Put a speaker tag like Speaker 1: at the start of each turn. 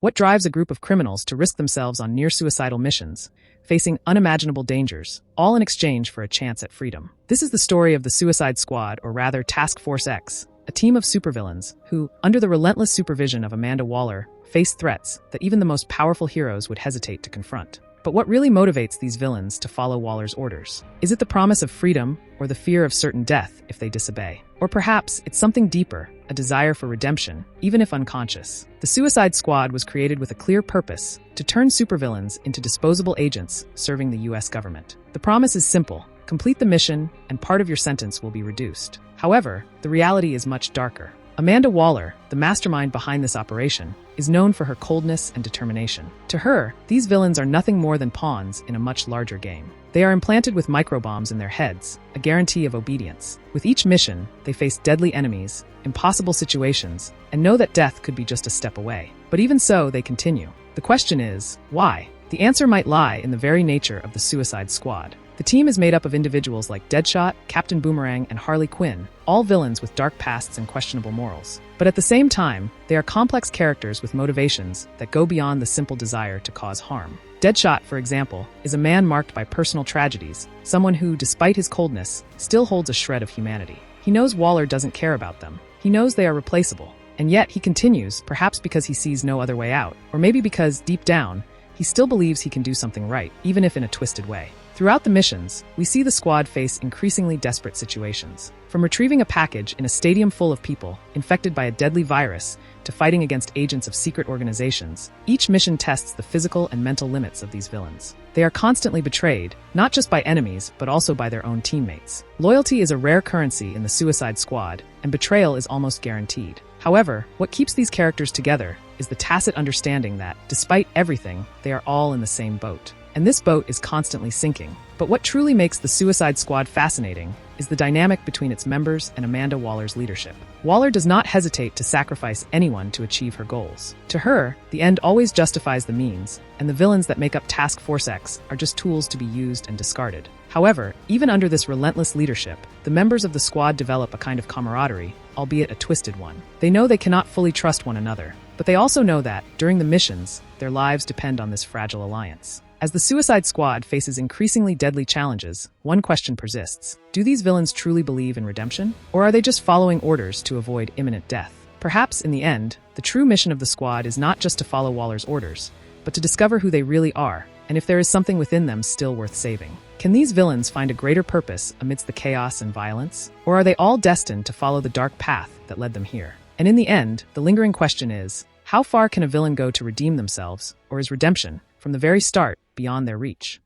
Speaker 1: What drives a group of criminals to risk themselves on near-suicidal missions, facing unimaginable dangers, all in exchange for a chance at freedom? This is the story of the Suicide Squad, or rather Task Force X, a team of supervillains who, under the relentless supervision of Amanda Waller, face threats that even the most powerful heroes would hesitate to confront. But what really motivates these villains to follow Waller's orders? Is it the promise of freedom or the fear of certain death if they disobey? Or perhaps it's something deeper, a desire for redemption, even if unconscious. The Suicide Squad was created with a clear purpose: to turn supervillains into disposable agents serving the US government. The promise is simple: complete the mission and part of your sentence will be reduced. However, the reality is much darker. Amanda Waller, the mastermind behind this operation, is known for her coldness and determination. To her, these villains are nothing more than pawns in a much larger game. They are implanted with microbombs in their heads, a guarantee of obedience. With each mission, they face deadly enemies, impossible situations, and know that death could be just a step away. But even so, they continue. The question is, why? The answer might lie in the very nature of the Suicide Squad. The team is made up of individuals like Deadshot, Captain Boomerang, and Harley Quinn, all villains with dark pasts and questionable morals. But at the same time, they are complex characters with motivations that go beyond the simple desire to cause harm. Deadshot, for example, is a man marked by personal tragedies, someone who, despite his coldness, still holds a shred of humanity. He knows Waller doesn't care about them. He knows they are replaceable. And yet he continues, perhaps because he sees no other way out, or maybe because, deep down, he still believes he can do something right, even if in a twisted way. Throughout the missions, we see the squad face increasingly desperate situations. From retrieving a package in a stadium full of people infected by a deadly virus to fighting against agents of secret organizations, each mission tests the physical and mental limits of these villains. They are constantly betrayed, not just by enemies, but also by their own teammates. Loyalty is a rare currency in the Suicide Squad, and betrayal is almost guaranteed. However, what keeps these characters together is the tacit understanding that, despite everything, they are all in the same boat. And this boat is constantly sinking. But what truly makes the Suicide Squad fascinating is the dynamic between its members and Amanda Waller's leadership. Waller does not hesitate to sacrifice anyone to achieve her goals. To her, the end always justifies the means, and the villains that make up Task Force X are just tools to be used and discarded. However, even under this relentless leadership, the members of the squad develop a kind of camaraderie, albeit a twisted one. They know they cannot fully trust one another, but they also know that, during the missions, their lives depend on this fragile alliance. As the Suicide Squad faces increasingly deadly challenges, one question persists. Do these villains truly believe in redemption? Or are they just following orders to avoid imminent death? Perhaps, in the end, the true mission of the squad is not just to follow Waller's orders, but to discover who they really are, and if there is something within them still worth saving. Can these villains find a greater purpose amidst the chaos and violence? Or are they all destined to follow the dark path that led them here? And in the end, the lingering question is, how far can a villain go to redeem themselves, or is redemption, from the very start, beyond their reach?